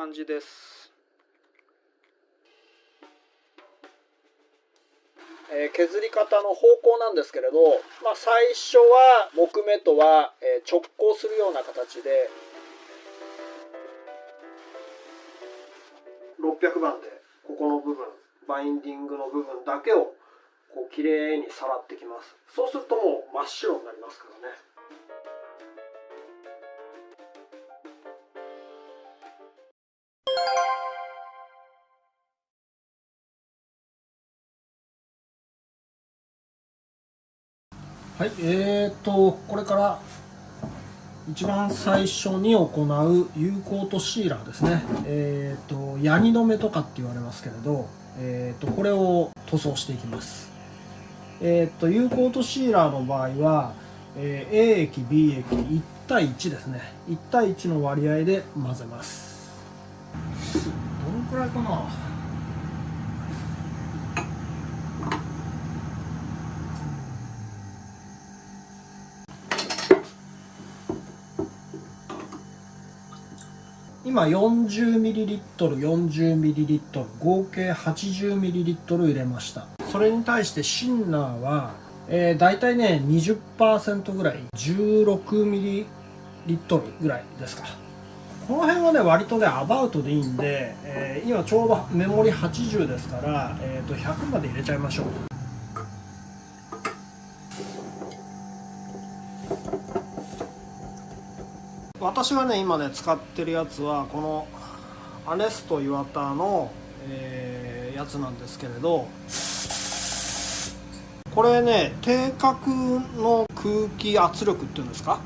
感じです。削り方の方向なんですけれど、最初は木目とは直交するような形で600番でここの部分、バインディングの部分だけをこう綺麗にさらってきます。そうするともう真っ白になりますからね。はい、これから一番最初に行う有効とシーラーですね。ヤニ止めとかって言われますけれど、これを塗装していきます。有効とシーラーの場合は、A 液 B 液1対1ですね。1対1の割合で混ぜます。どのくらいかな。今 40ml、40ml、合計 80ml 入れました。それに対してシンナーは、だいたいね 20% ぐらい 16ml ぐらいですか。この辺はね割とねアバウトでいいんで、今ちょうどメモリ80ですから、100まで入れちゃいましょう。私はね今ね使ってるやつはこのアネスト岩田の、やつなんですけれど、これね定格の空気圧力っていうんですか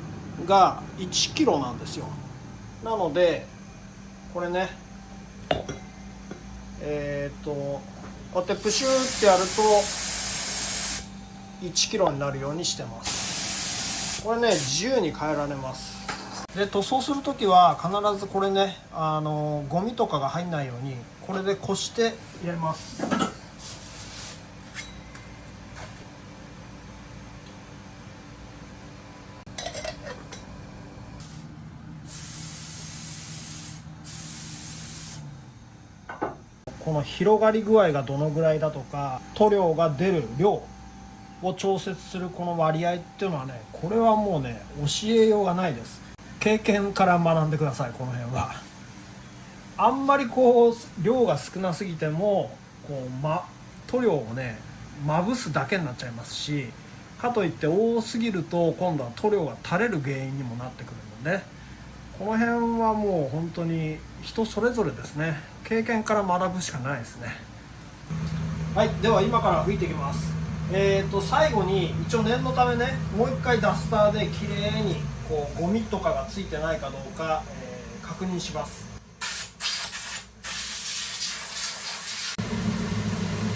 が1キロなんですよ。なのでこれねこうやってプシューってやると1キロになるようにしてます。これね自由に変えられます。で塗装する時は必ずこれねゴミとかが入んないようにこれでこして入れます。この広がり具合がどのぐらいだとか塗料が出る量を調節するこの割合っていうのはね、これはもうね教えようがないです。経験から学んでください。この辺はあんまりこう量が少なすぎてもこう、塗料をねまぶすだけになっちゃいますし、かといって多すぎると今度は塗料が垂れる原因にもなってくるので、この辺はもう本当に人それぞれですね。経験から学ぶしかないですね。はい、では今から吹いていきます。最後に一応念のためねもう一回ダスターできれいにこうゴミとかがついてないかどうか、確認します。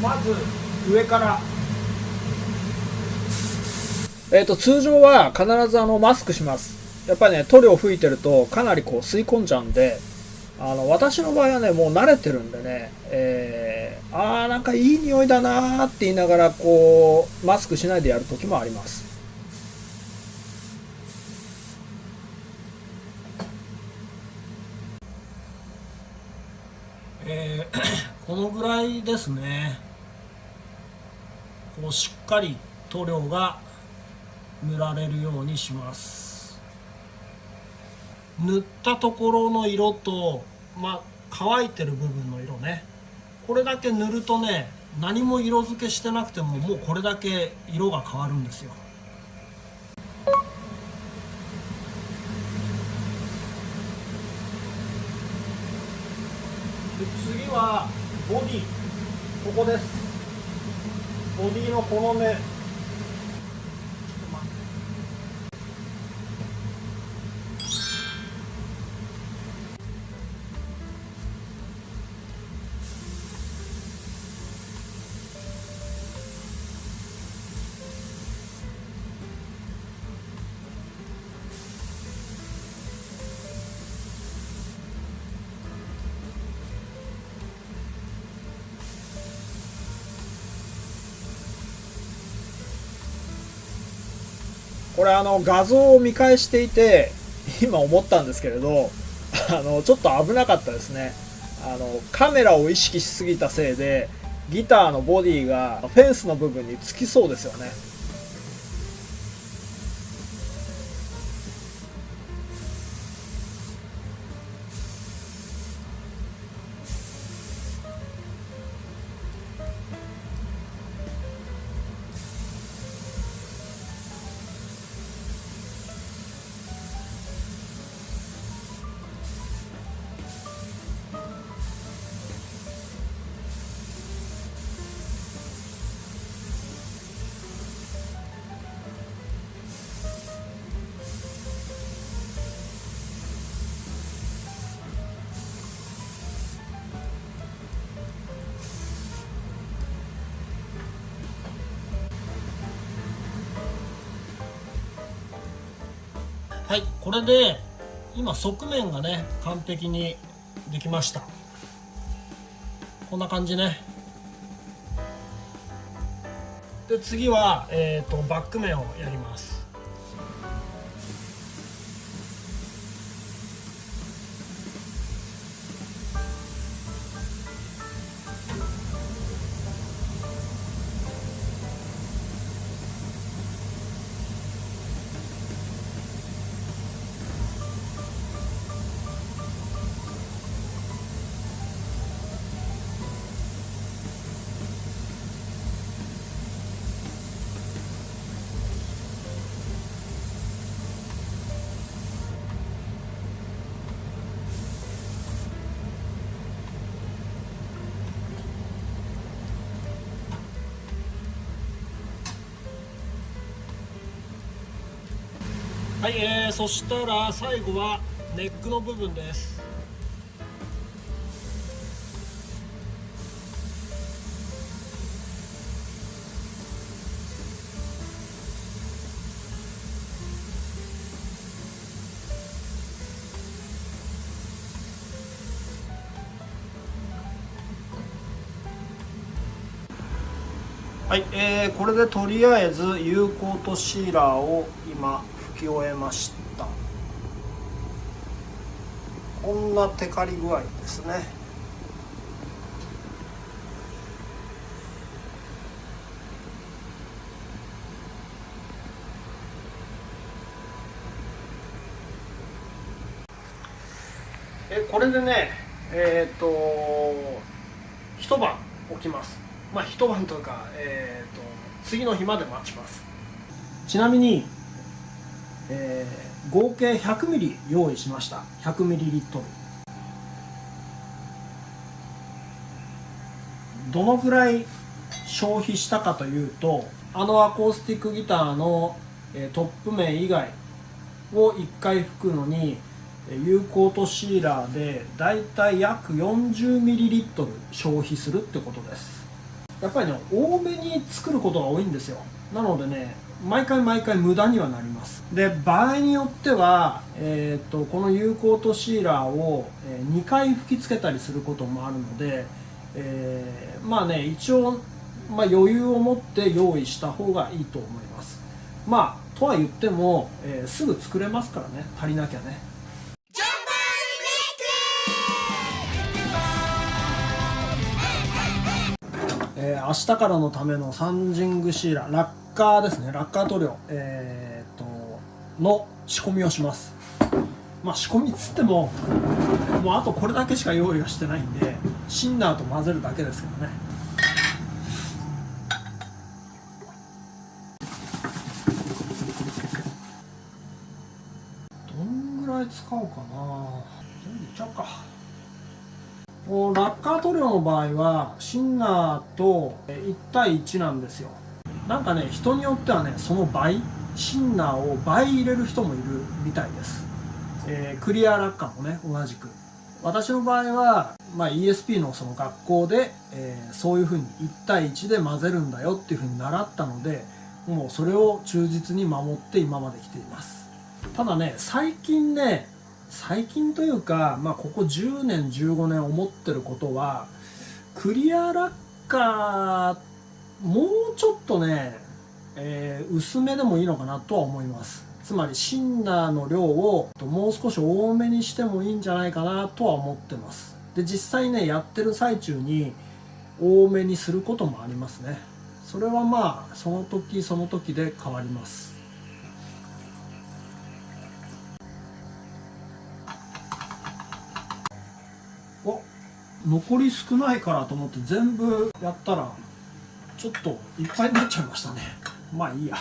まず上から、通常は必ずマスクします。やっぱりね塗料吹いてるとかなりこう吸い込んじゃうんで、私の場合はねもう慣れてるんでね、なんかいい匂いだなーって言いながらこうマスクしないでやる時もあります。このぐらいですね。こうしっかり塗料が塗られるようにします。塗ったところの色と、乾いてる部分の色ね、これだけ塗るとね何も色付けしてなくてももうこれだけ色が変わるんですよ。で次はボディ、ここです。ボディのこの目、これ画像を見返していて今思ったんですけれど、ちょっと危なかったですね。カメラを意識しすぎたせいでギターのボディがフェンスの部分につきそうですよね。はい、これで今側面がね完璧にできました。こんな感じね。で次は、バック面をやります。はい、そしたら最後はネックの部分です。はい、これでとりあえず有コートシーラーを今拭き終えました。こんなテカリ具合ですね。これでね一晩置きます。まあ一晩というか、次の日まで待ちます。ちなみに、合計100ミリ用意しました。100ミリリットル。どのぐらい消費したかというと、アコースティックギターのトップ面以外を1回拭くのに有コートシーラーでだいたい約 40ml 消費するってことです。やっぱりね多めに作ることが多いんですよ。なのでね毎回毎回無駄にはなります。で場合によっては、この有コートシーラーを2回吹きつけたりすることもあるので、まあね一応、余裕を持って用意した方がいいと思います。まあとは言っても、すぐ作れますからね、足りなきゃね。明日からのためのサンジングシーラー、ラッカーですね、ラッカー塗料、の仕込みをします。まあ仕込みっつってももうあとこれだけしか用意がしてないんで、シンナーと混ぜるだけですけどね。どんぐらい使おうかな。全部いっちゃおうか。ラッカー塗料の場合はシンナーと1対1なんですよ。なんかね人によってはねその倍、シンナーを倍入れる人もいるみたいです。クリアラッカーもね同じく。私の場合は、ESP のその学校で、そういう風に1対1で混ぜるんだよっていう風に習ったので、もうそれを忠実に守って今まで来ています。ただね最近というか、ここ10年15年思ってることは、クリアラッカーもうちょっとね、薄めでもいいのかなとは思います。つまりシンナーの量をもう少し多めにしてもいいんじゃないかなとは思ってます。で実際ねやってる最中に多めにすることもありますね。それはまあその時その時で変わります。お、残り少ないからと思って全部やったらちょっといっぱいになっちゃいましたね。まあいいや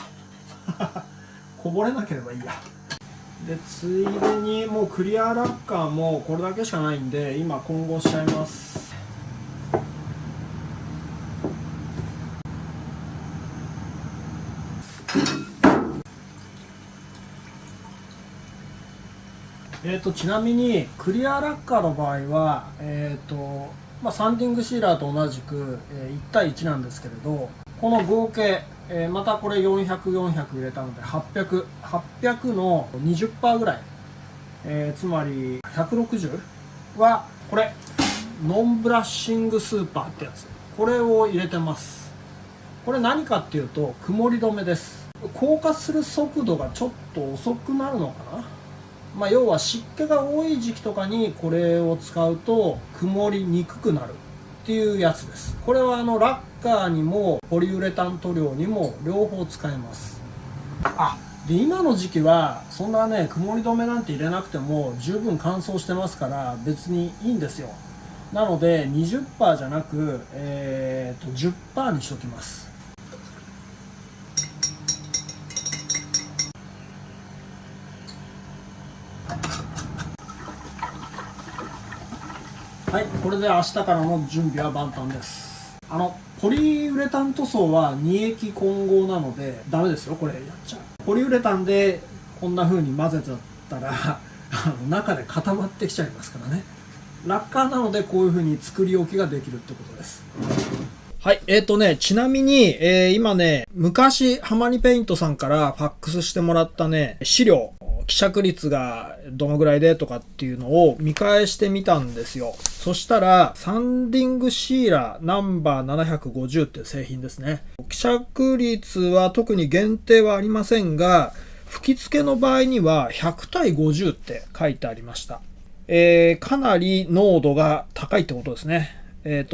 こぼれなければいいや。でついでにもうクリアラッカーもこれだけしかないんで今混合しちゃいます。ちなみにクリアラッカーの場合は、サンディングシーラーと同じく、1対1なんですけれど、この合計、またこれ400400入れたので800の 20% ぐらい、つまり160はこれノンブラッシングスーパーってやつ、これを入れてます。これ何かっていうと曇り止めです。硬化する速度がちょっと遅くなるのかな。要は湿気が多い時期とかにこれを使うと曇りにくくなるっていうやつです。これはラッカーにもポリウレタン塗料にも両方使えます。で今の時期はそんなね曇り止めなんて入れなくても十分乾燥してますから別にいいんですよ。なので 20% じゃなく、10% にしときます。はい、これで明日からの準備は万端です。ポリウレタン塗装は2液混合なのでダメですよ。これやっちゃう。ポリウレタンでこんな風に混ぜちゃったら中で固まってきちゃいますからね。ラッカーなのでこういう風に作り置きができるってことです。はい、ちなみに、今ね、昔ハマニペイントさんからファックスしてもらったね、資料、希釈率がどのぐらいでとかっていうのを見返してみたんですよ。そしたら、サンディングシーラナンバー750っていう製品ですね。希釈率は特に限定はありませんが、吹き付けの場合には100対50って書いてありました。かなり濃度が高いってことですね。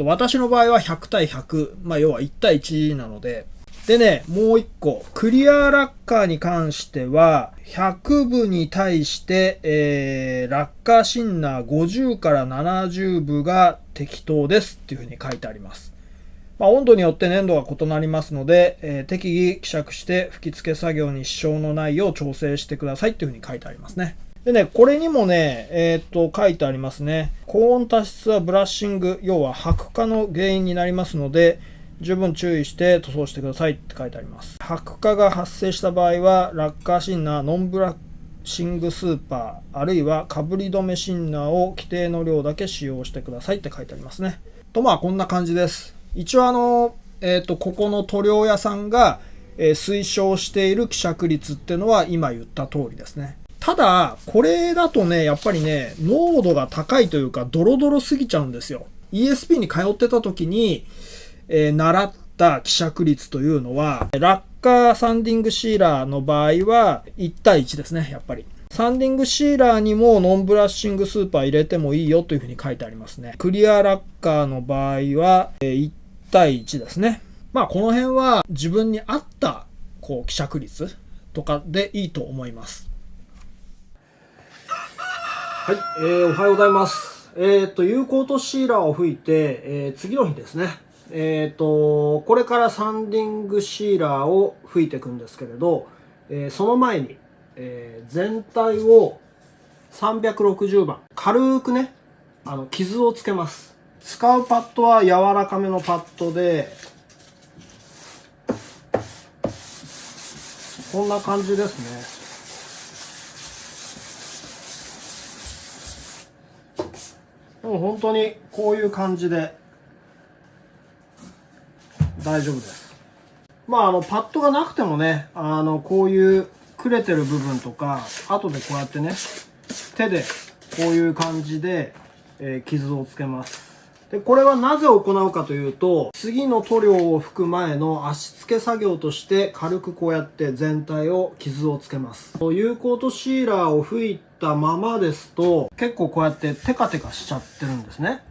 私の場合は100対100、要は1対1なので、でね、もう一個、クリアラッカーに関しては、100部に対して、ラッカーシンナー50から70部が適当ですっていうふうに書いてあります。温度によって粘度が異なりますので、適宜希釈して吹き付け作業に支障のないよう調整してくださいっていうふうに書いてありますね。でね、これにもね、書いてありますね。高温多湿はブラッシング、要は白化の原因になりますので、十分注意して塗装してくださいって書いてあります。白化が発生した場合は、ラッカーシンナー、ノンブラッシングスーパー、あるいはかぶり止めシンナーを規定の量だけ使用してくださいって書いてありますね。と、こんな感じです。一応ここの塗料屋さんが、推奨している希釈率っていうのは今言った通りですね。ただ、これだとね、やっぱりね、濃度が高いというか、ドロドロすぎちゃうんですよ。ESP に通ってた時に、習った希釈率というのは、ラッカーサンディングシーラーの場合は1対1ですね、やっぱり。サンディングシーラーにもノンブラッシングスーパー入れてもいいよというふうに書いてありますね。クリアラッカーの場合は1対1ですね。この辺は自分に合った希釈率とかでいいと思います。はい、おはようございます。有効とシーラーを吹いて、次の日ですね。これからサンディングシーラーを吹いていくんですけれど、その前に、全体を360番軽くね傷をつけます。使うパッドは柔らかめのパッドでこんな感じですね。もう本当にこういう感じで大丈夫です。パッドがなくてもねこういうくれてる部分とか後でこうやってね手でこういう感じで、傷をつけます。でこれはなぜ行うかというと、次の塗料を拭く前の足付け作業として軽くこうやって全体を傷をつけます。有効とシーラーを拭いたままですと結構こうやってテカテカしちゃってるんですね。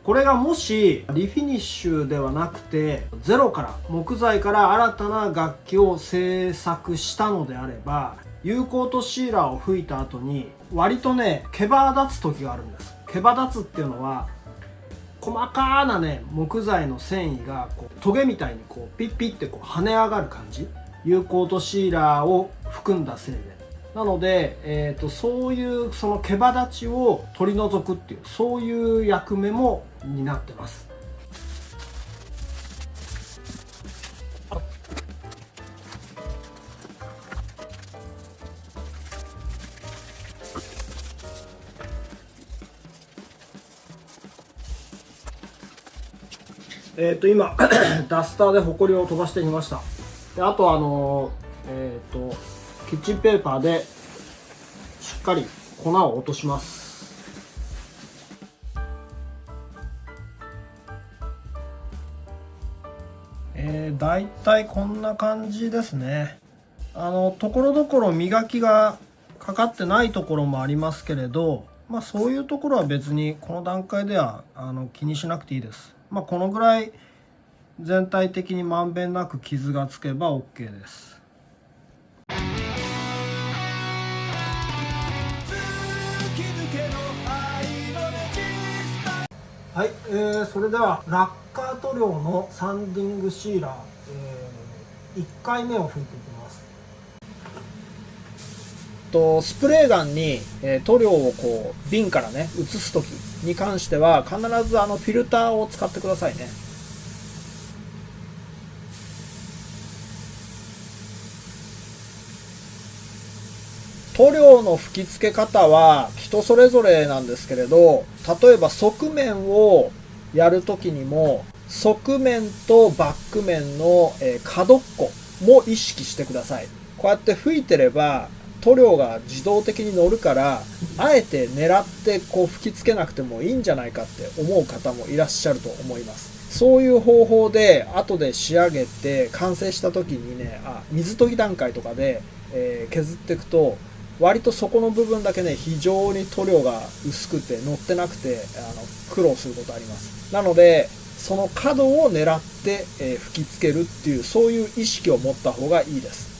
これがもしリフィニッシュではなくてゼロから木材から新たな楽器を製作したのであれば、有効とシーラーを吹いた後に割とね毛羽立つ時があるんです。毛羽立つっていうのは細かなね木材の繊維がこうトゲみたいにこうピッピッってこう跳ね上がる感じ、有効とシーラーを含んだせいで。なので、そういうその毛羽立ちを取り除くっていうそういう役目も担ってます。今ダスターでホコリを飛ばしてみました。であとキッチンペーパーでしっかり粉を落とします。だいたいこんな感じですね。ところどころ磨きがかかってないところもありますけれど、そういうところは別にこの段階では気にしなくていいです。このぐらい全体的にまんべんなく傷がつけば OK です。はい、それではラッカー塗料のサンディングシーラー、1回目を拭いていきます。スプレーガンに、塗料をこう瓶からね移す時に関しては必ずフィルターを使ってくださいね。塗料の吹き付け方は人それぞれなんですけれど、例えば側面をやるときにも側面とバック面の角っこも意識してください。こうやって吹いてれば塗料が自動的に乗るから、あえて狙ってこう吹き付けなくてもいいんじゃないかって思う方もいらっしゃると思います。そういう方法で後で仕上げて完成した時にね、水研ぎ段階とかで、削っていくと割とそこの部分だけね非常に塗料が薄くて乗ってなくて苦労することあります。なのでその角を狙って、吹き付けるっていうそういう意識を持った方がいいです。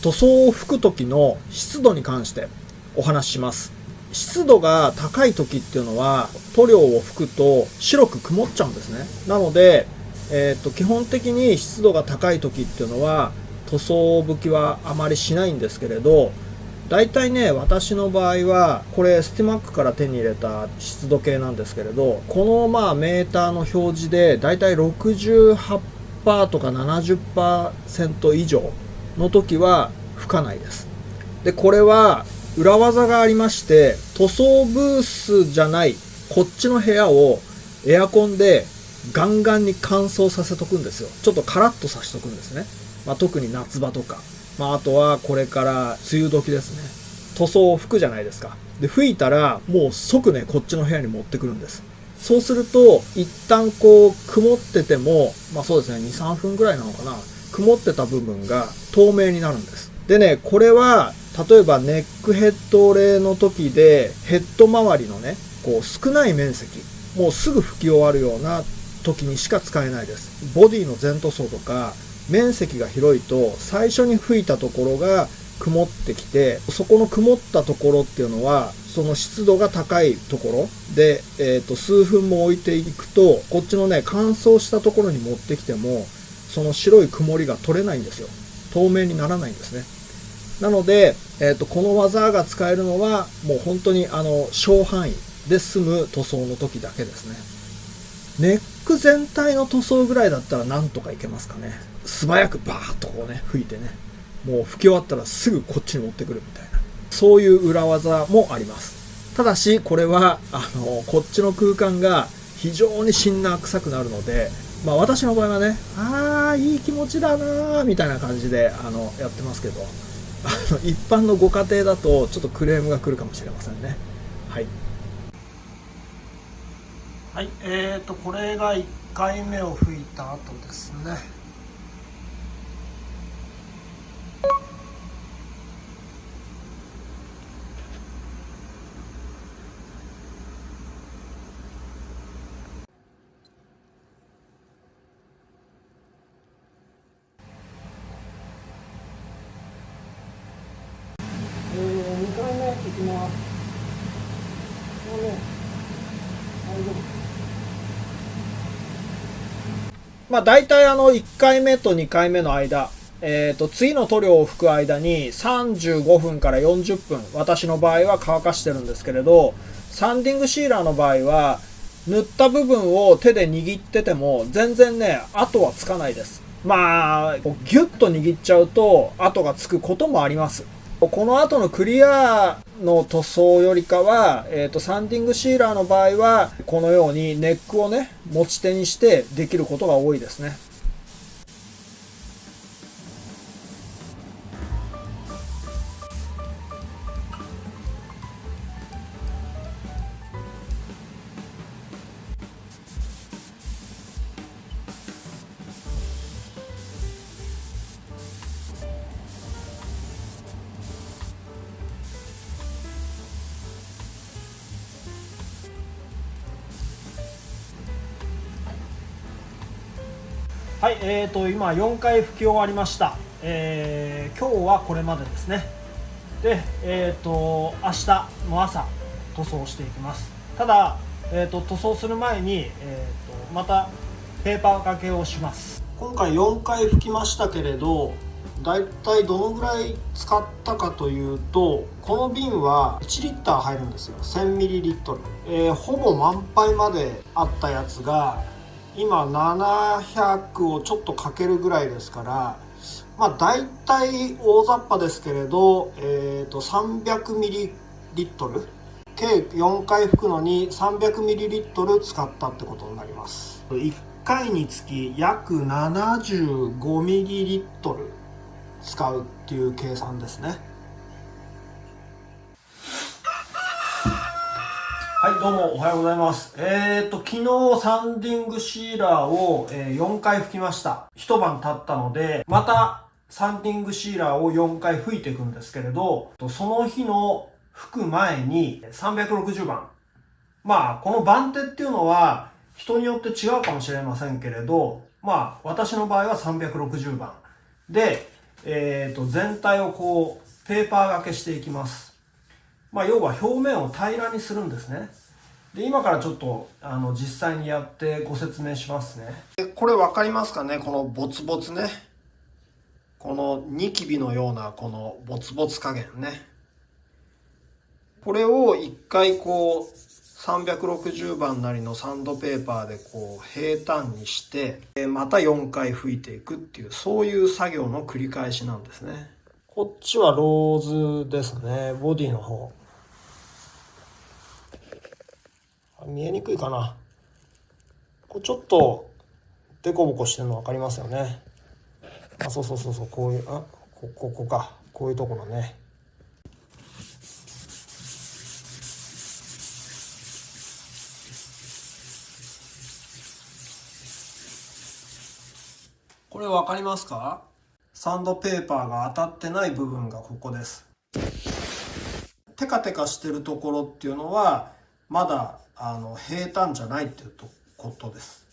塗装を吹く時の湿度に関してお話しします。湿度が高い時っていうのは塗料を吹くと白く曇っちゃうんですね。なので、基本的に湿度が高い時っていうのは塗装拭きはあまりしないんですけれど、だいたいね私の場合はこれスティマックから手に入れた湿度計なんですけれど、このメーターの表示でだいたい 68% とか 70% 以上の時は吹かないです。でこれは裏技がありまして、塗装ブースじゃないこっちの部屋をエアコンでガンガンに乾燥させとくんですよ。ちょっとカラッとさせとくんですね。特に夏場とか、あとはこれから梅雨時ですね。塗装を吹くじゃないですか。で吹いたらもう即ねこっちの部屋に持ってくるんです。そうすると一旦こう曇っててもそうですね 2,3 分ぐらいなのかな、曇ってた部分が透明になるんです。でねこれは例えばネックヘッド冷の時でヘッド周りのねこう少ない面積、もうすぐ拭き終わるような時にしか使えないです。ボディの全塗装とか面積が広いと最初に吹いたところが曇ってきて、そこの曇ったところっていうのはその湿度が高いところで、数分も置いていくとこっちのね乾燥したところに持ってきてもその白い曇りが取れないんですよ。透明にならないんですね。なので、この技が使えるのはもう本当に小範囲で済む塗装の時だけですね。ネック全体の塗装ぐらいだったらなんとかいけますかね。素早くバーッとこうね吹いてね、もう吹き終わったらすぐこっちに持ってくるみたいな、そういう裏技もあります。ただしこれはこっちの空間が非常にシンナー臭くなるので、私の場合はね、いい気持ちだなみたいな感じでやってますけど、一般のご家庭だとちょっとクレームが来るかもしれませんね。はい、はい、これが1回目を吹いた後ですね。2回目いきます。大体1回目と2回目の間、次の塗料を吹く間に35分から40分私の場合は乾かしてるんですけれど、サンディングシーラーの場合は塗った部分を手で握ってても全然ね跡はつかないです。ギュッと握っちゃうと跡がつくこともあります。この後のクリアの塗装よりかは、サンディングシーラーの場合はこのようにネックをね持ち手にしてできることが多いですね。はい、今4回拭き終わりました。今日はこれまでですね。で、明日の朝塗装していきます。ただ、塗装する前に、またペーパー掛けをします。今回4回拭きましたけれど、だいたいどのぐらい使ったかというと、この瓶は1リッター入るんですよ。1000ミリリットル、ほぼ満杯まであったやつが今700をちょっとかけるぐらいですから、だいたい大雑把ですけれど、300ミリリットル、計4回拭くのに300ミリリットル使ったってことになります。1回につき約75ミリリットル使うっていう計算ですね。はい、どうもおはようございます。昨日サンディングシーラーを4回拭きました。一晩経ったので、またサンディングシーラーを4回拭いていくんですけれど、その日の拭く前に360番。この番手っていうのは人によって違うかもしれませんけれど、私の場合は360番。で、全体をこう、ペーパー掛けしていきます。要は表面を平らにするんですね。で、今からちょっと実際にやってご説明しますね。これ分かりますかね、このボツボツね。このニキビのようなこのボツボツ加減ね。これを一回こう360番なりのサンドペーパーでこう平坦にして、また4回拭いていくっていう、そういう作業の繰り返しなんですね。こっちはローズですね、ボディの方。見えにくいかな。こうちょっとデコボコしてるの分かりますよね。そう、こういう、ここか、こういうところね。これ分かりますか？サンドペーパーが当たってない部分がここです。テカテカしてるところっていうのはまだ平坦じゃないっていうことです。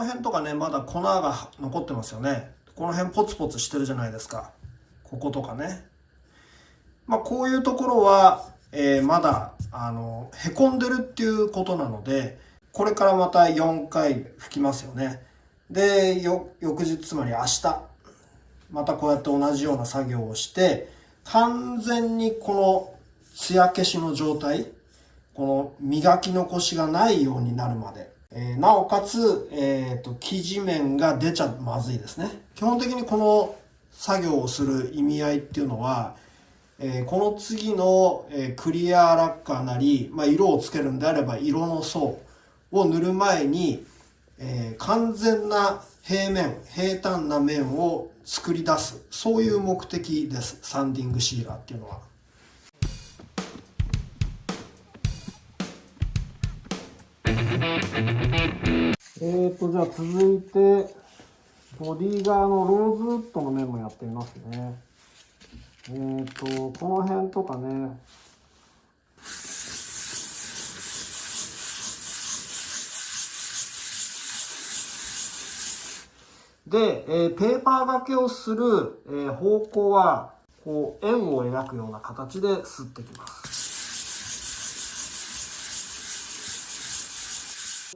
の辺とかね、まだ粉が残ってますよね。この辺ポツポツしてるじゃないですか。こことかね。こういうところは、まだへこんでるっていうことなので、これからまた4回拭きますよね。で、翌日、つまり明日、またこうやって同じような作業をして、完全にこの艶消しの状態、この磨き残しがないようになるまで、なおかつ、生地面が出ちゃまずいですね。基本的にこの作業をする意味合いっていうのは、この次の、クリアラッカーなり、色をつけるんであれば色の層を塗る前に、完全な平坦な面を作り出す、そういう目的です。サンディングシーラーっていうのは。じゃあ続いてボディ側のローズウッドの面もやってみますね。この辺とかね、で、ペーパー掛けをする、方向はこう円を描くような形で擦ってきます。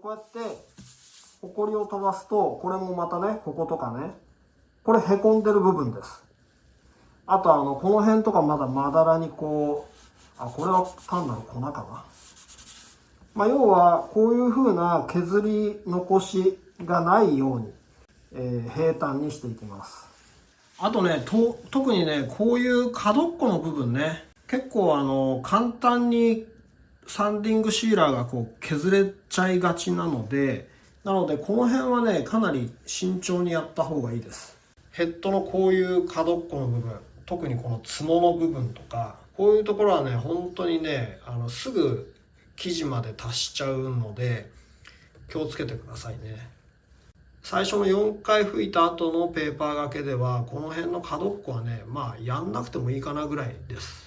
こうやってホコリを飛ばすと、これもまたね、こことかね、これへこんでる部分です。あとこの辺とかまだまだらにこう、これは単なる粉かな。要はこういう風な削り残しがないように、平坦にしていきます。あとね、特にね、こういう角っこの部分ね、結構簡単にサンディングシーラーがこう削れちゃいがちなので、この辺はね、かなり慎重にやった方がいいです。ヘッドのこういう角っこの部分、特にこの角の部分とか、こういうところはね、本当にね、すぐ生地まで達しちゃうので、気をつけてくださいね。最初の4回拭いた後のペーパー掛けでは、この辺の角っこはね、やんなくてもいいかなぐらいです。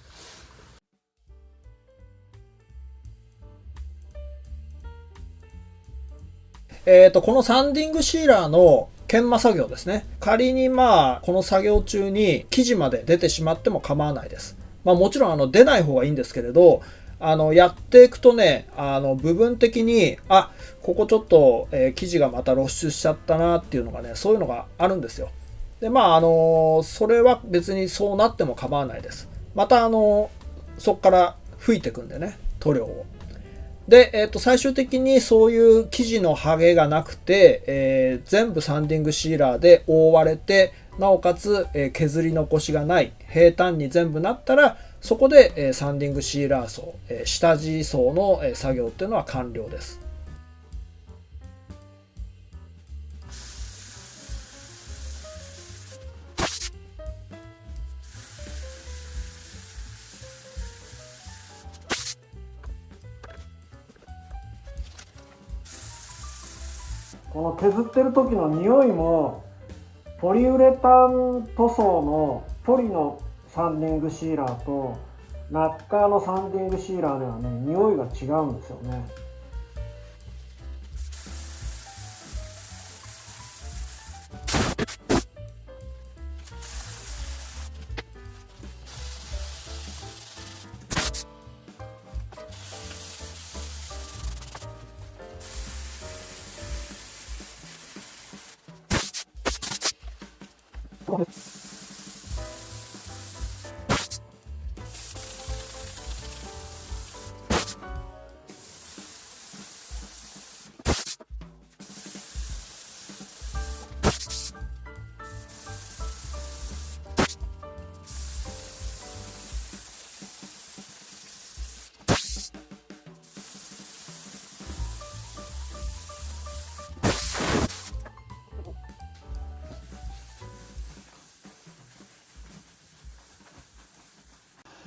このサンディングシーラーの研磨作業ですね。仮にこの作業中に生地まで出てしまっても構わないです。もちろん出ない方がいいんですけれど、やっていくとね、部分的に、ここちょっと、生地がまた露出しちゃったなっていうのがね、そういうのがあるんですよ。で、それは別にそうなっても構わないです。また、そこから拭いていくんでね、塗料を。で、最終的にそういう生地の剥げがなくて、全部サンディングシーラーで覆われて、なおかつ、削り残しがない平坦に全部なったら、そこで、サンディングシーラー層、下地層の、作業っていうのは完了です。この削ってる時の匂いも、ポリウレタン塗装のポリのサンディングシーラーとナッカーのサンディングシーラーではね、匂いが違うんですよね。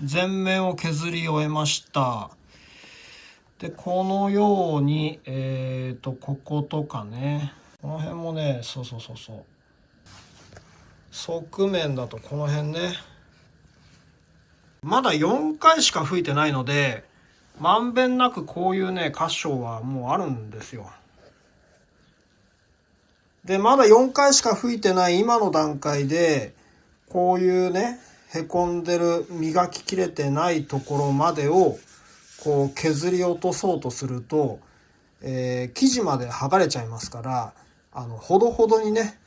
全面を削り終えました。で、このように、こことかね、この辺もね、そう。側面だとこの辺ね。まだ4回しか吹いてないので、まんべんなくこういうね、箇所はもうあるんですよ。で、まだ4回しか吹いてない今の段階で、こういうね、へこんでる、磨ききれてないところまでを、こう削り落とそうとすると、生地まで剥がれちゃいますから、ほどほどにね。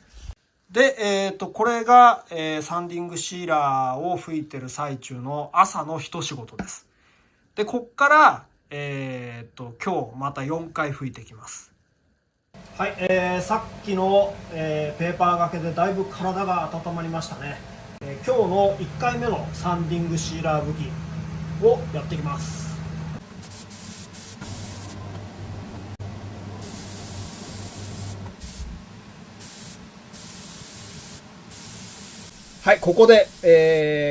で、これが、サンディングシーラーを吹いてる最中の朝の一仕事です。で、こっから、今日また4回吹いていきます。はい、さっきの、ペーパー掛けでだいぶ体が温まりましたね。今日の1回目のサンディングシーラー吹きをやっていきます。はい、ここで、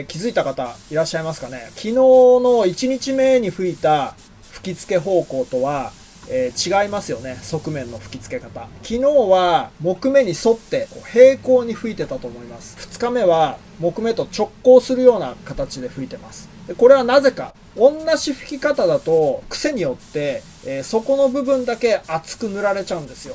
気づいた方いらっしゃいますかね。昨日の1日目に吹いた吹き付け方向とは、違いますよね。側面の吹き付け方。昨日は木目に沿って平行に吹いてたと思います。2日目は木目と直交するような形で吹いてます。でこれはなぜか。同じ吹き方だと癖によって、そこの部分だけ厚く塗られちゃうんですよ。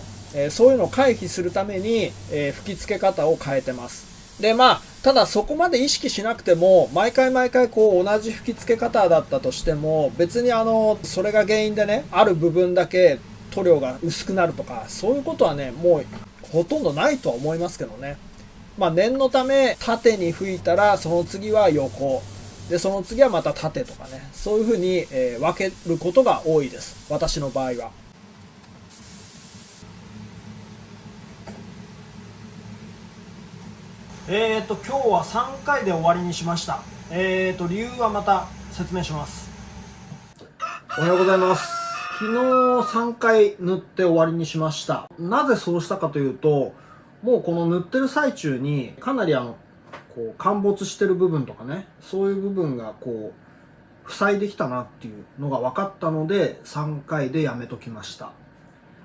そういうのを回避するために、吹き付け方を変えてます。で、ただそこまで意識しなくても、毎回こう同じ吹き付け方だったとしても、別にそれが原因でね、ある部分だけ塗料が薄くなるとか、そういうことはね、もうほとんどないとは思いますけどね。念のため、縦に吹いたら、その次は横。で、その次はまた縦とかね、そういう風に、分けることが多いです。私の場合は。今日は3回で終わりにしました。理由はまた説明します。おはようございます。昨日3回塗って終わりにしました。なぜそうしたかというと、もうこの塗ってる最中にかなりこう陥没してる部分とかね、そういう部分がこう塞いできたなっていうのが分かったので3回でやめときました。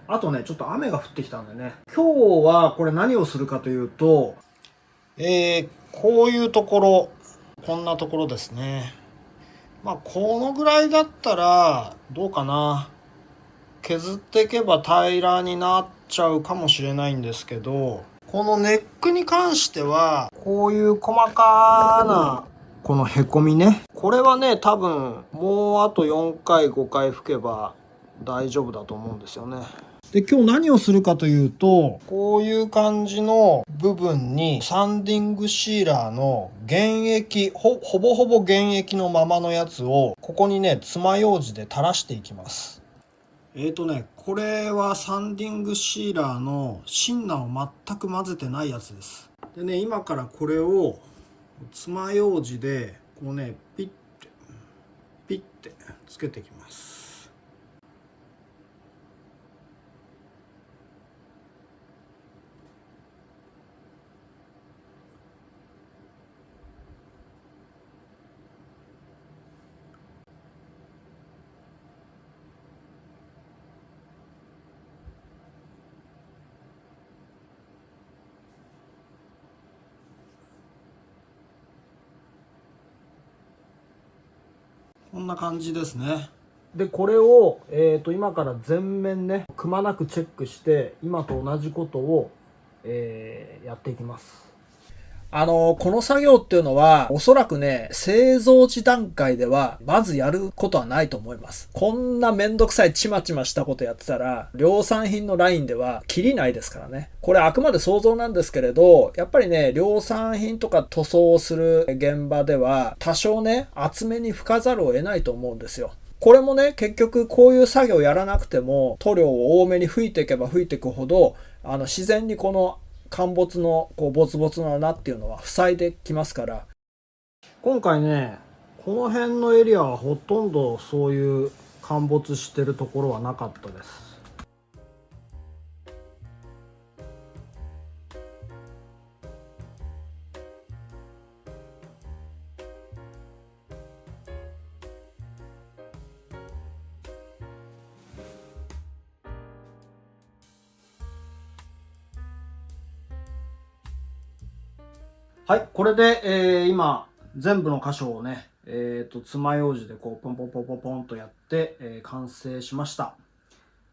あとね、ちょっと雨が降ってきたんでね、今日はこれ何をするかというと、こういうところ、こんなところですね。このぐらいだったらどうかな。削っていけば平らになっちゃうかもしれないんですけど、このネックに関してはこういう細かなこのへこみね、これはね、多分もうあと4回5回吹けば大丈夫だと思うんですよね。で、今日何をするかというと、こういう感じの部分にサンディングシーラーの原液、ほぼほぼ原液のままのやつをここにね、爪楊枝で垂らしていきます。これはサンディングシーラーのシンナーを全く混ぜてないやつです。でね、今からこれを爪楊枝でこうね、ピッてつけていきます。こんな感じですね。で、これを、今から全面ね、くまなくチェックして、今と同じことを、やっていきます。この作業っていうのは、おそらくね、製造時段階では、まずやることはないと思います。こんなめんどくさいちまちましたことやってたら、量産品のラインでは、きりないですからね。これあくまで想像なんですけれど、やっぱりね、量産品とか塗装する現場では、多少ね、厚めに吹かざるを得ないと思うんですよ。これもね、結局こういう作業やらなくても、塗料を多めに吹いていけば吹いていくほど、自然にこの陥没のこうボツボツの穴っていうのは塞いできますから。今回ね、この辺のエリアはほとんどそういう陥没してるところはなかったです。はい、これで、今全部の箇所をね、爪楊枝でこうポンポンポンポンポンとやって、完成しました。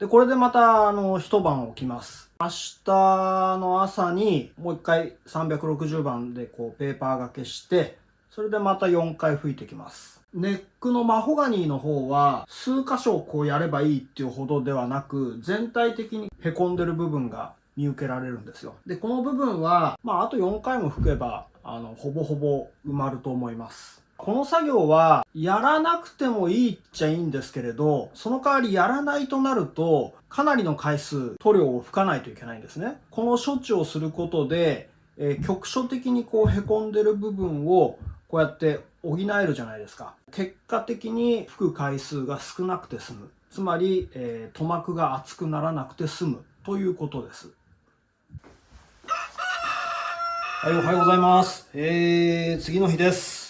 で、これでまた一晩置きます。明日の朝にもう一回360番でこうペーパー掛けして、それでまた4回吹いていきます。ネックのマホガニーの方は数箇所こうやればいいっていうほどではなく、全体的にへこんでる部分が見受けられるんですよ。で、この部分はあと4回も吹けばほぼほぼ埋まると思います。この作業はやらなくてもいいっちゃいいんですけれど、その代わりやらないとなるとかなりの回数塗料を吹かないといけないんですね。この処置をすることで、局所的にこうへこんでる部分をこうやって補えるじゃないですか。結果的に吹く回数が少なくて済む。つまり、塗膜が厚くならなくて済むということです。はい、おはようございます。次の日です。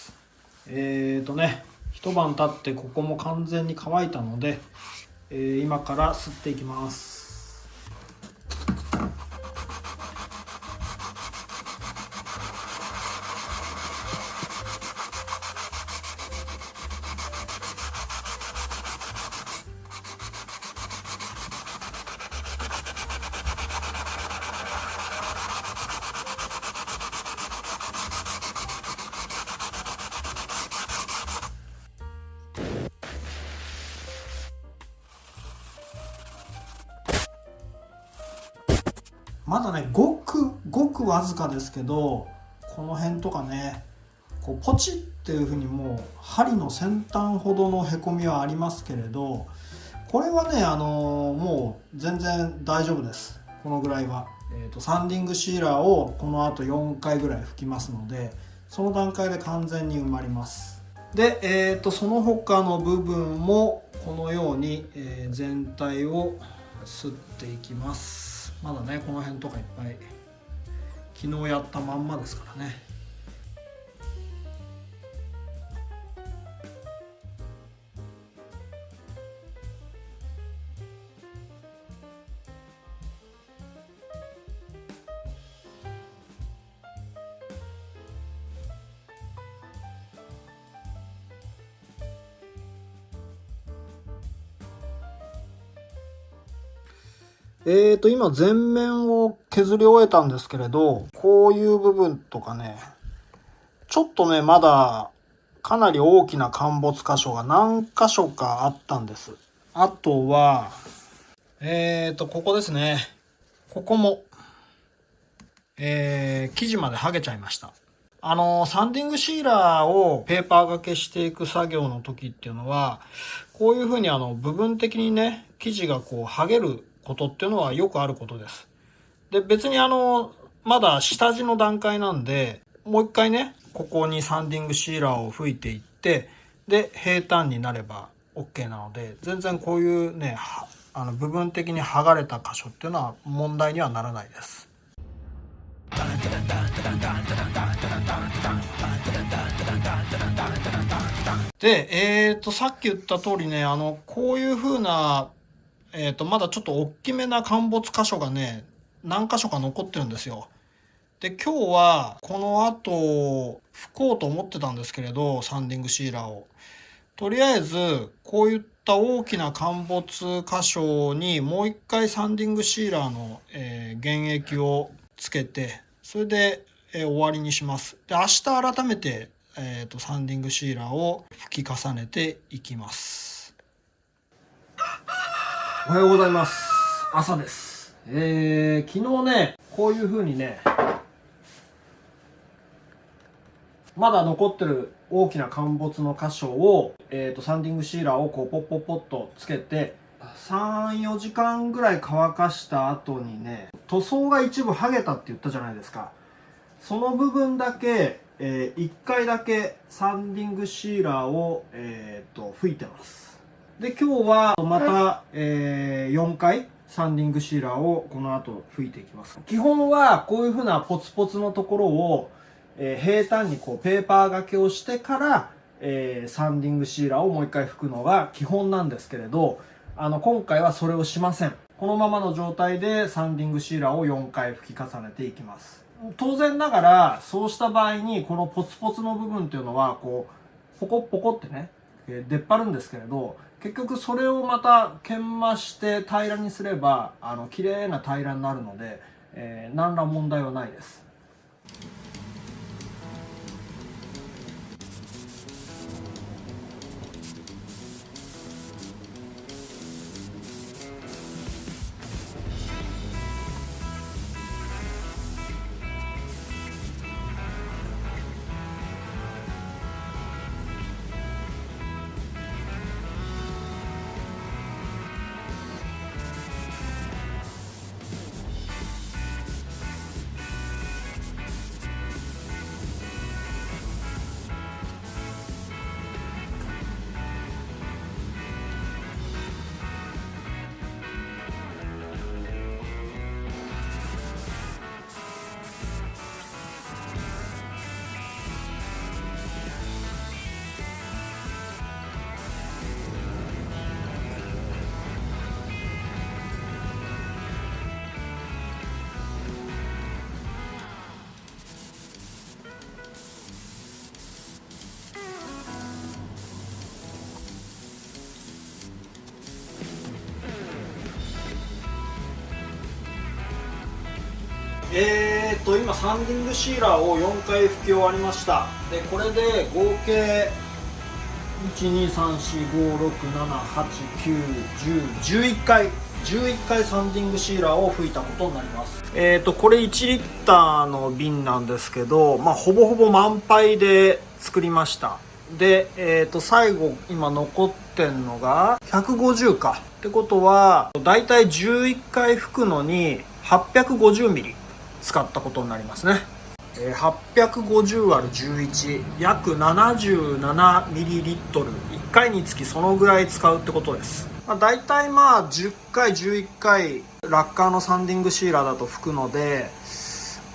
一晩経ってここも完全に乾いたので、今から吸っていきます。まだね、ごくわずかですけど、この辺とかね、こうポチっていう風にもう針の先端ほどのへこみはありますけれど、これはね、もう全然大丈夫です。このぐらいは。サンディングシーラーをこの後4回ぐらい吹きますので、その段階で完全に埋まります。で、その他の部分もこのように、全体を吸っていきます。まだね、この辺とかいっぱい昨日やったまんまですからね。今全面を削り終えたんですけれど、こういう部分とかね、ちょっとね、まだかなり大きな陥没箇所が何箇所かあったんです。あとは、ここですね。ここも、生地まで剥げちゃいました。サンディングシーラーをペーパー掛けしていく作業の時っていうのは、こういうふうに部分的にね、生地がこう剥げることっていうのはよくあることです。で、別にまだ下地の段階なんで、もう一回ね、ここにサンディングシーラーを吹いていって、で、平坦になれば OK なので、全然こういうね、部分的に剥がれた箇所っていうのは問題にはならないです。で、さっき言った通りね、こういう風な、まだちょっと大きめな陥没箇所がね、何箇所か残ってるんですよ。で、今日はこの後吹こうと思ってたんですけれど、サンディングシーラーを。とりあえず、こういった大きな陥没箇所にもう一回サンディングシーラーの、原液をつけて、それで、終わりにします。で、明日改めて、サンディングシーラーを吹き重ねていきます。おはようございます。朝です。昨日ね、こういう風にね、まだ残ってる大きな陥没の箇所を、サンディングシーラーをこうポッポッポッとつけて、3、4時間ぐらい乾かした後にね、塗装が一部剥げたって言ったじゃないですか。その部分だけ、1回だけサンディングシーラーを、吹いてます。で、今日はまた、4回サンディングシーラーをこの後吹いていきます。基本はこういう風なポツポツのところを、平坦にこうペーパー掛けをしてから、サンディングシーラーをもう一回吹くのが基本なんですけれど、今回はそれをしません。このままの状態でサンディングシーラーを4回吹き重ねていきます。当然ながらそうした場合にこのポツポツの部分っていうのはこうポコッポコってね、出っ張るんですけれど、結局それをまた研磨して平らにすれば綺麗な平らになるので、何ら問題はないです。今サンディングシーラーを4回拭き終わりました。でこれで合計1234567891011回サンディングシーラーを拭いたことになります。これ1リッターの瓶なんですけど、ほぼほぼ満杯で作りました。で、最後今残ってんのが150かってことは、だいたい11回拭くのに850ミリ使ったことになりますね。850÷11 約77ミリリットル、1回につきそのぐらい使うってことです。だいたい10回11回ラッカーのサンディングシーラーだと拭くので、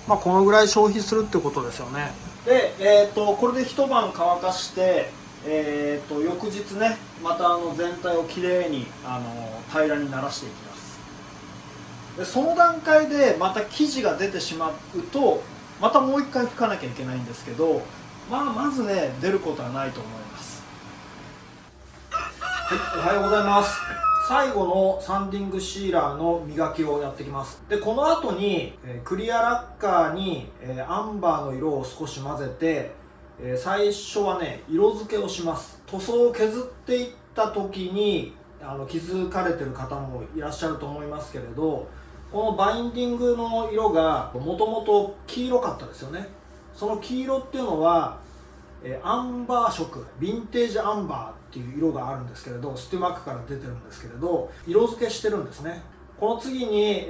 このぐらい消費するってことですよね。で、これで一晩乾かして、翌日ねまた全体をきれいに平らにならしていきます。でその段階でまた生地が出てしまうとまたもう一回拭かなきゃいけないんですけど、まずね出ることはないと思います。はい、おはようございます。最後のサンディングシーラーの磨きをやってきます。でこの後にクリアラッカーにアンバーの色を少し混ぜて、最初はね色付けをします。塗装を削っていった時に気づかれてる方もいらっしゃると思いますけれど、このバインディングの色がもともと黄色かったですよね。その黄色っていうのはアンバー色、ヴィンテージアンバーっていう色があるんですけれど、スティマックから出てるんですけれど、色付けしてるんですね。この次に、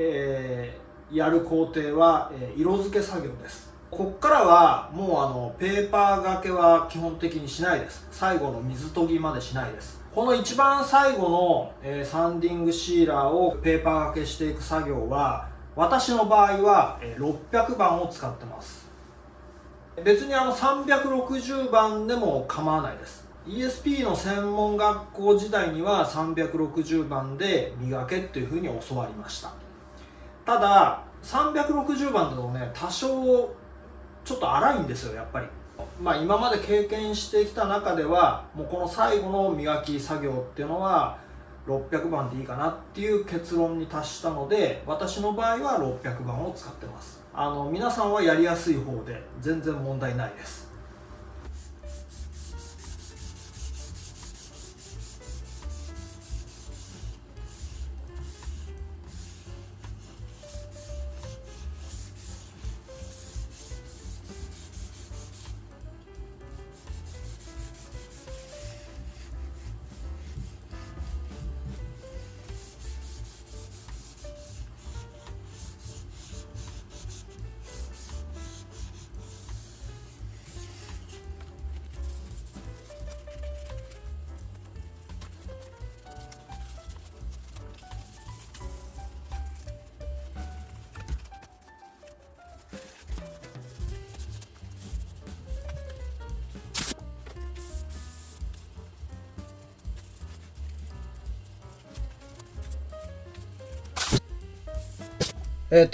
やる工程は、色付け作業です。こっからはもうペーパーがけは基本的にしないです。最後の水研ぎまでしないです。この一番最後の、サンディングシーラーをペーパーがけしていく作業は、私の場合は、600番を使ってます。別に360番でも構わないです。 ESP の専門学校時代には360番で磨けっていうふうに教わりました。ただ360番だとね多少ちょっと荒いんですよやっぱり。今まで経験してきた中ではもうこの最後の磨き作業っていうのは600番でいいかなっていう結論に達したので、私の場合は600番を使ってます。皆さんはやりやすい方で全然問題ないです。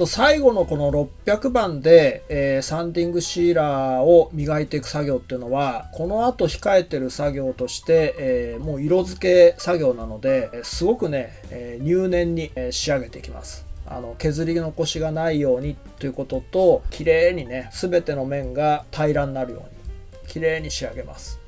最後のこの600番で、サンディングシーラーを磨いていく作業っていうのは、この後控えてる作業として、もう色付け作業なので、すごくね、入念に仕上げていきます。削り残しがないようにということと、綺麗にね、全ての面が平らになるように綺麗に仕上げます。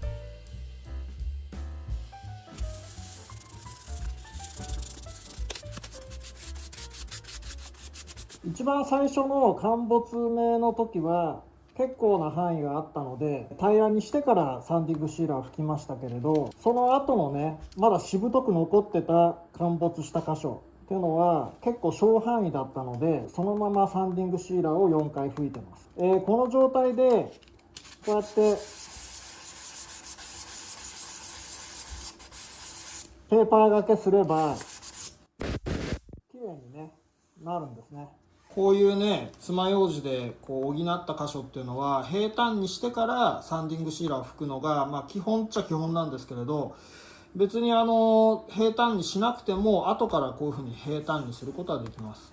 一番最初の陥没目の時は結構な範囲があったので平らにしてからサンディングシーラーを吹きましたけれど、その後のね、まだしぶとく残ってた陥没した箇所っていうのは結構小範囲だったので、そのままサンディングシーラーを4回吹いてます。この状態でこうやってペーパーがけすれば綺麗にねなるんですね。こういうね、爪楊枝でこう補った箇所っていうのは平坦にしてからサンディングシーラーを吹くのが、基本っちゃ基本なんですけれど、別に平坦にしなくても後からこういうふうに平坦にすることはできます。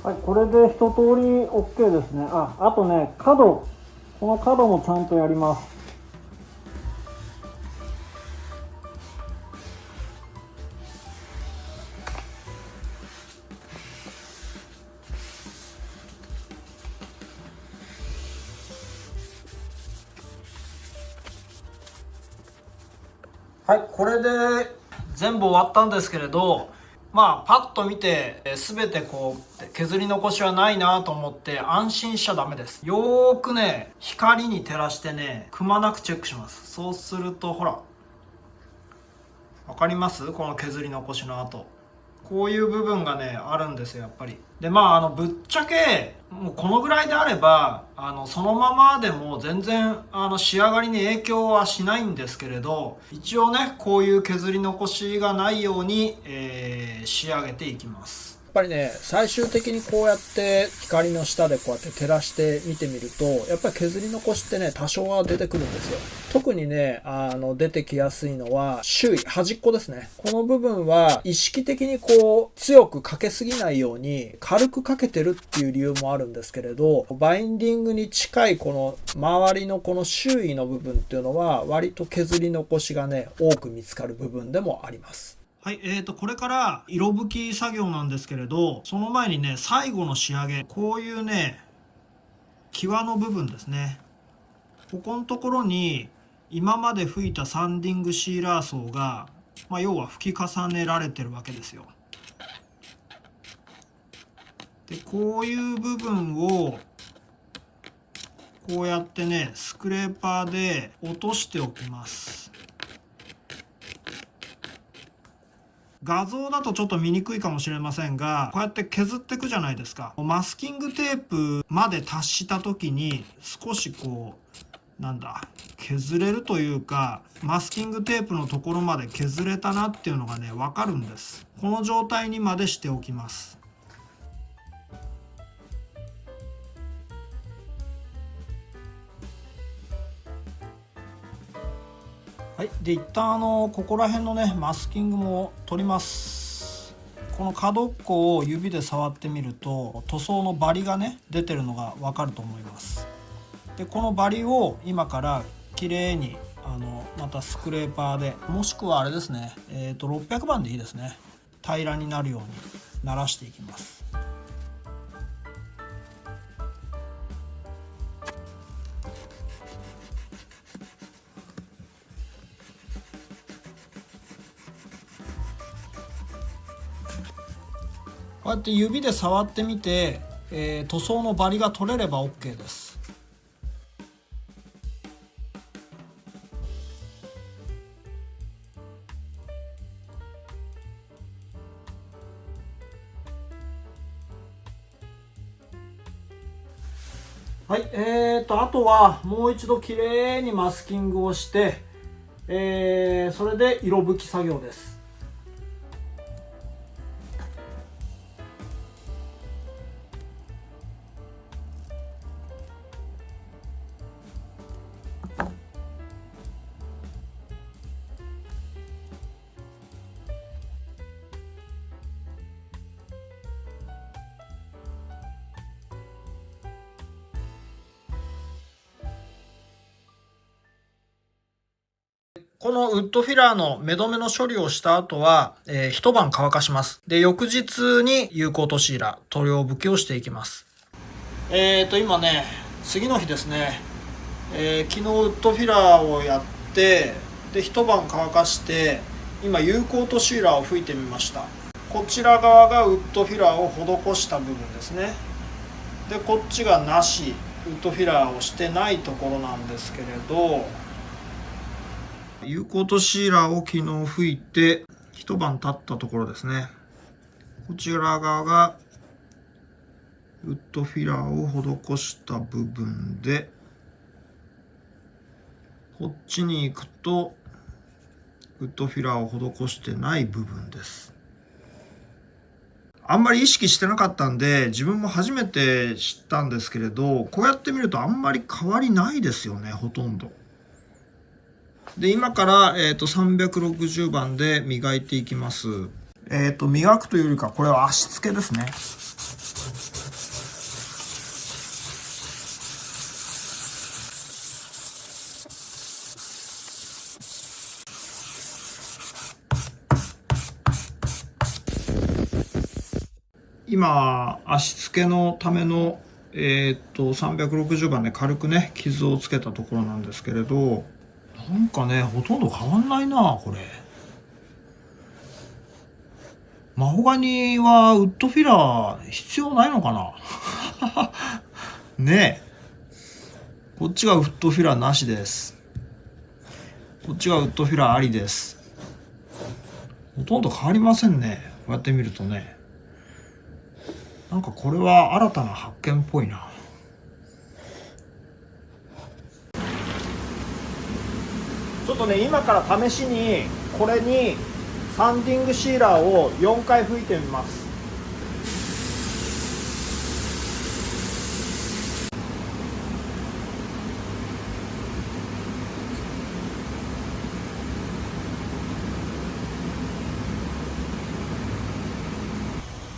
はい、これで一通り OK ですね。あとね、この角もちゃんとやります。はい、これで全部終わったんですけれど、パッと見て全てこう削り残しはないなと思って安心しちゃダメです。よーくね、光に照らしてね、くまなくチェックします。そうするとほら、わかります？この削り残しの跡。こういう部分がね、あるんですよ、やっぱり。で、ぶっちゃけ、もうこのぐらいであれば、そのままでも全然、仕上がりに影響はしないんですけれど、一応ね、こういう削り残しがないように、仕上げていきます。やっぱりね、最終的にこうやって光の下でこうやって照らして見てみると、やっぱり削り残しってね、多少は出てくるんですよ。特にね、出てきやすいのは周囲、端っこですね。この部分は意識的にこう強くかけすぎないように軽くかけてるっていう理由もあるんですけれど、バインディングに近いこの周りのこの周囲の部分っていうのは割と削り残しがね、多く見つかる部分でもあります。はい、これから色吹き作業なんですけれど、その前にね、最後の仕上げ、こういうね、際の部分ですね。ここのところに今まで吹いたサンディングシーラー層が、要は吹き重ねられてるわけですよ。で、こういう部分をこうやってね、スクレーパーで落としておきます。画像だとちょっと見にくいかもしれませんが、こうやって削っていくじゃないですか。マスキングテープまで達した時に少しこう削れるというか、マスキングテープのところまで削れたなっていうのがね、わかるんです。この状態にまでしておきます。はい、で一旦ここら辺のねマスキングも取ります。この角っこを指で触ってみると塗装のバリがね出てるのがわかると思います。でこのバリを今からきれいにまたスクレーパーで、もしくはあれですね、600番でいいですね、平らになるようにならしていきます。こうやって指で触ってみて、塗装のバリが取れれば OK です。はい、あとはもう一度きれいにマスキングをして、それで色拭き作業です。このウッドフィラーの目止めの処理をした後は、一晩乾かします。で、翌日に有効とシーラー、塗料拭きをしていきます。今ね、次の日ですね、昨日ウッドフィラーをやって、で、一晩乾かして、今有効とシーラーを吹いてみました。こちら側がウッドフィラーを施した部分ですね。で、こっちがなし、ウッドフィラーをしてないところなんですけれど、有効とシーラーを昨日吹いて一晩経ったところですね。こちら側がウッドフィラーを施した部分で、こっちに行くとウッドフィラーを施してない部分です。あんまり意識してなかったんで自分も初めて知ったんですけれど、こうやって見るとあんまり変わりないですよね、ほとんど。で、今から、360番で磨いていきます。磨くというよりか、これは足付けですね。今、足付けのための、360番で軽くね、傷をつけたところなんですけれど、なんかね、ほとんど変わんないな、これ。マホガニはウッドフィラー必要ないのかなねえ。こっちがウッドフィラーなしです。こっちがウッドフィラーありです。ほとんど変わりませんね。こうやって見るとね。なんかこれは新たな発見っぽいな。ちょっとね、今から試しにこれにサンディングシーラーを4回吹いてみます。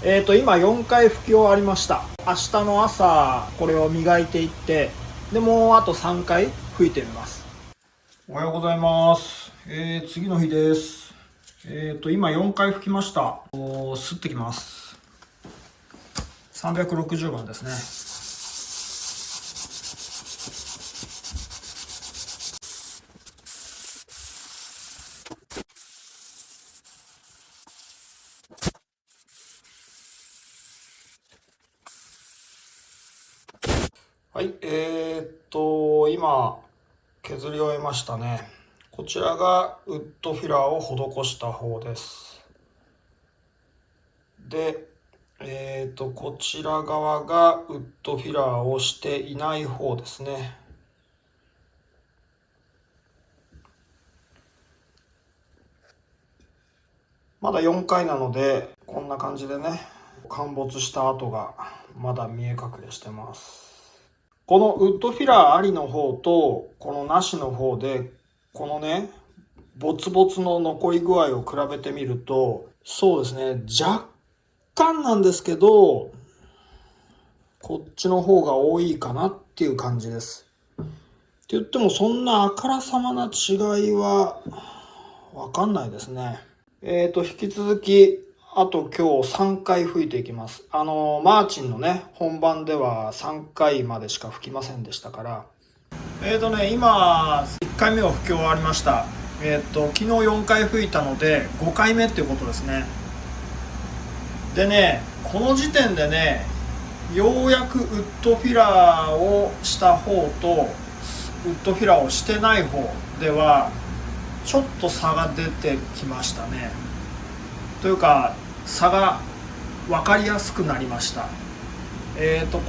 今4回吹き終わりました。明日の朝これを磨いていって、でもうあと3回吹いてみます。おはようございます。次の日です。今4回吹きました。吸ってきます。360番ですね。はい、今削り終えましたね。こちらがウッドフィラーを施した方です。で、こちら側がウッドフィラーをしていない方ですね。まだ4回なので、こんな感じでね、陥没した跡がまだ見え隠れしてます。このウッドフィラーありの方とこのなしの方で、このね、ボツボツの残り具合を比べてみると、そうですね、若干なんですけど、こっちの方が多いかなっていう感じです。って言ってもそんなあからさまな違いはわかんないですね。引き続きあと今日3回吹いていきます。マーチンのね、本番では3回までしか吹きませんでしたから。今、1回目を吹き終わりました。昨日4回吹いたので、5回目っていうことですね。でね、この時点でね、ようやくウッドフィラーをした方と、ウッドフィラーをしてない方では、ちょっと差が出てきましたね。というか差が分かりやすくなりました。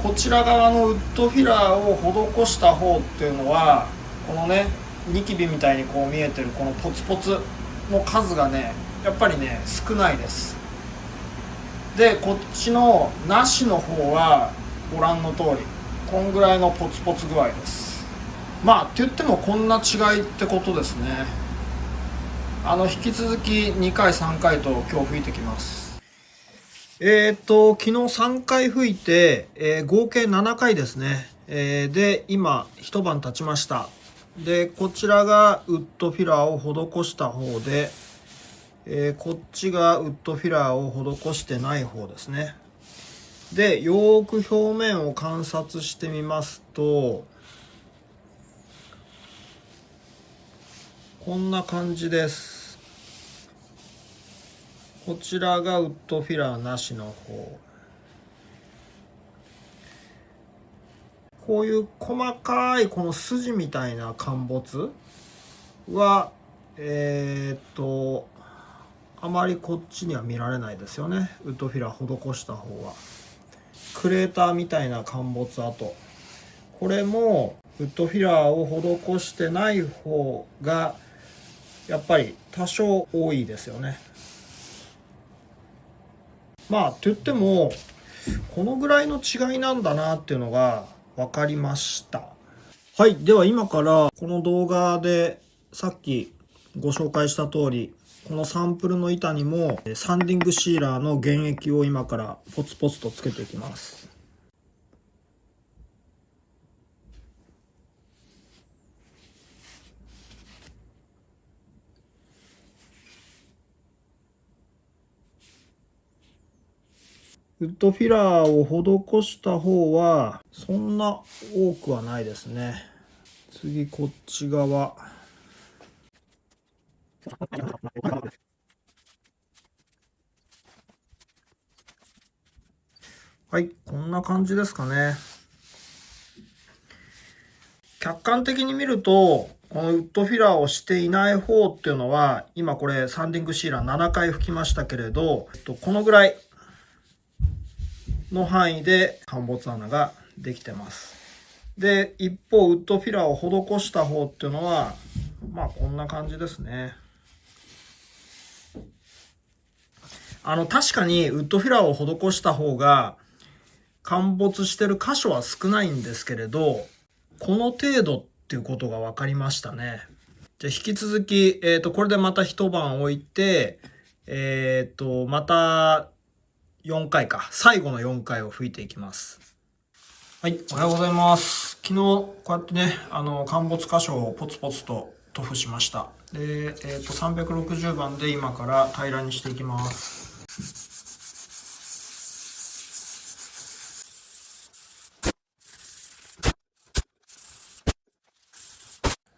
こちら側のウッドフィラーを施した方っていうのは、このねニキビみたいにこう見えてるこのポツポツの数がねやっぱりね少ないです。でこっちのなしの方はご覧の通りこんぐらいのポツポツ具合です。まあって言ってもこんな違いってことですね。引き続き2回3回と今日吹いてきます。昨日3回吹いて、合計7回ですね。で今一晩経ちました。でこちらがウッドフィラーを施した方で、こっちがウッドフィラーを施してない方ですね。でよーく表面を観察してみますと、こんな感じです。こちらがウッドフィラーなしの方。こういう細かいこの筋みたいな陥没はあまりこっちには見られないですよね。ウッドフィラー施した方はクレーターみたいな陥没跡、これもウッドフィラーを施してない方がやっぱり多少多いですよね。まあと言ってもこのぐらいの違いなんだなっていうのが分かりました。はい、では今からこの動画でさっきご紹介した通り、このサンプルの板にもサンディングシーラーの原液を今からポツポツとつけていきます。ウッドフィラーを施した方はそんな多くはないですね。次こっち側。はい、こんな感じですかね。客観的に見るとこのウッドフィラーをしていない方っていうのは、今これサンディングシーラー7回吹きましたけれど、このぐらいの範囲で陥没穴ができてます。で一方ウッドフィラーを施した方っていうのはまあこんな感じですね。確かにウッドフィラーを施した方が陥没してる箇所は少ないんですけれど、この程度っていうことが分かりましたね。じゃあ引き続き、これでまた一晩置いて、また4回か、最後の4回を吹いていきます。はい、おはようございます。昨日こうやってね、陥没箇所をポツポツと塗布しました。で、360番で今から平らにしていきます。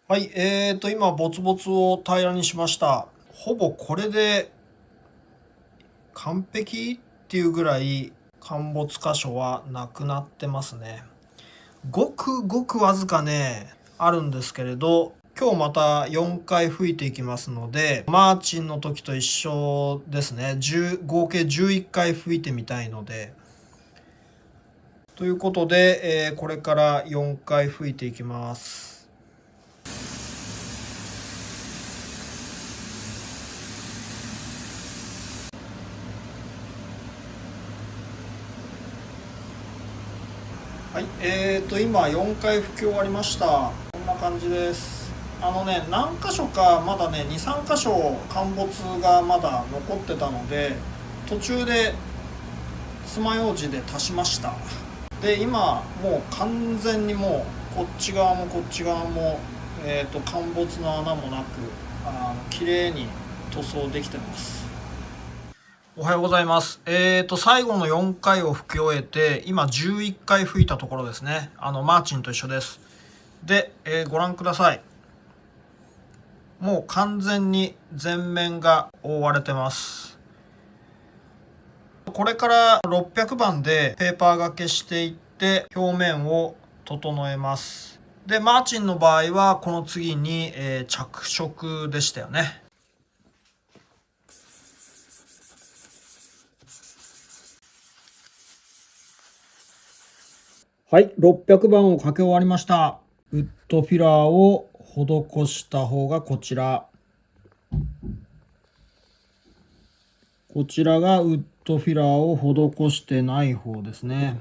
はい、今ボツボツを平らにしました。ほぼこれで完璧っていうぐらい陥没箇所はなくなってますね。ごくごくわずかねあるんですけれど、今日また4回吹いていきますので、マーチンの時と一緒ですね。合計11回吹いてみたいので、ということで、これから4回吹いていきます。はい、今4回吹き終わりました。こんな感じです。何箇所かまだね、2、3箇所陥没がまだ残ってたので、途中で爪楊枝で足しました。で、今もう完全にもうこっち側もこっち側も、陥没の穴もなく、綺麗に塗装できてます。おはようございます。最後の4回を吹き終えて、今11回吹いたところですね。マーチンと一緒です。で、ご覧ください。もう完全に全面が覆われてます。これから600番でペーパー掛けしていって表面を整えます。で、マーチンの場合はこの次に、着色でしたよね。はい、600番をかけ終わりました。ウッドフィラーを施した方がこちら。こちらがウッドフィラーを施してない方ですね。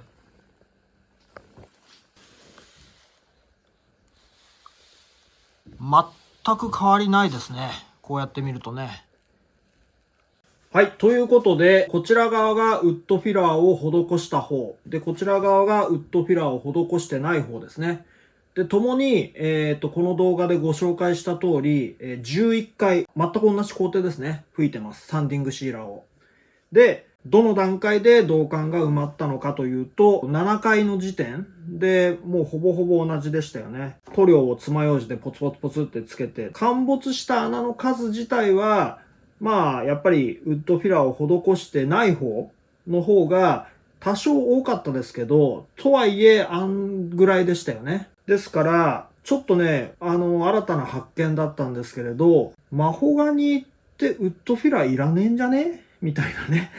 全く変わりないですね。こうやって見るとね。はい。ということで、こちら側がウッドフィラーを施した方。で、こちら側がウッドフィラーを施してない方ですね。で、ともに、この動画でご紹介した通り、11回、全く同じ工程ですね。吹いてます。サンディングシーラーを。で、どの段階で銅管が埋まったのかというと、7回の時点でもうほぼほぼ同じでしたよね。塗料を爪楊枝でポツポツポツってつけて、陥没した穴の数自体は、まあ、やっぱりウッドフィラーを施してない方の方が多少多かったですけど、とはいえ、あんぐらいでしたよね。ですから、ちょっとね、新たな発見だったんですけれど、マホガニってウッドフィラーいらねえんじゃねみたいなね。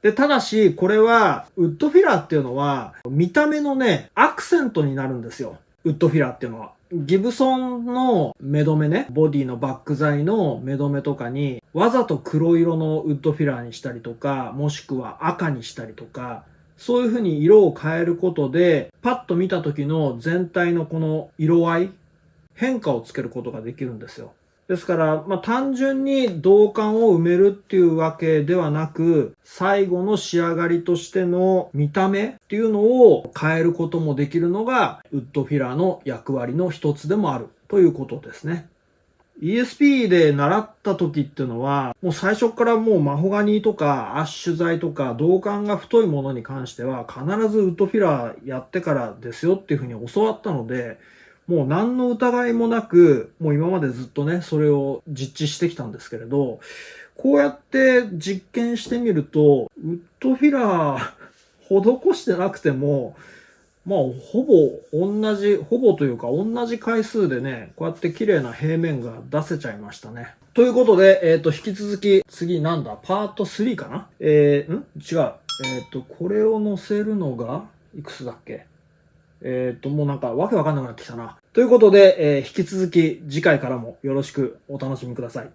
で、ただし、これは、ウッドフィラーっていうのは、見た目のね、アクセントになるんですよ。ウッドフィラーっていうのは。ギブソンの目止めね、ボディのバック材の目止めとかに、わざと黒色のウッドフィラーにしたりとか、もしくは赤にしたりとか、そういう風に色を変えることで、パッと見た時の全体のこの色合い、変化をつけることができるんですよ。ですから、単純に銅管を埋めるっていうわけではなく、最後の仕上がりとしての見た目っていうのを変えることもできるのが、ウッドフィラーの役割の一つでもあるということですね。ESP で習った時っていうのは、もう最初からもうマホガニーとかアッシュ材とか銅管が太いものに関しては必ずウッドフィラーやってからですよっていうふうに教わったので、もう何の疑いもなく、もう今までずっとね、それを実地してきたんですけれど、こうやって実験してみると、ウッドフィラー施してなくても、ほぼというか同じ回数でね、こうやって綺麗な平面が出せちゃいましたね。ということで、引き続き、次なんだパート3かな違う。これを載せるのが、いくつだっけもうなんかわけわかんなくなってきたな。ということで、引き続き次回からもよろしくお楽しみください。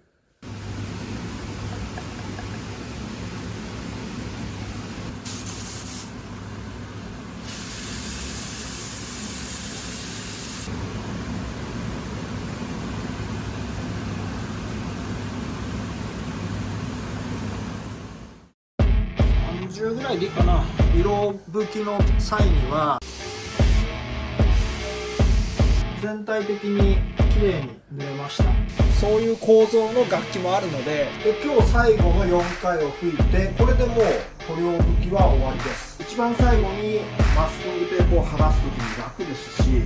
30ぐらいでいいかな。色吹きの際には全体的に綺麗に塗れました。そういう構造の楽器もあるので、今日最後の4回を吹いて、これでもう塗料吹きは終わりです。一番最後にマスキングテープを剥がす時に楽ですし、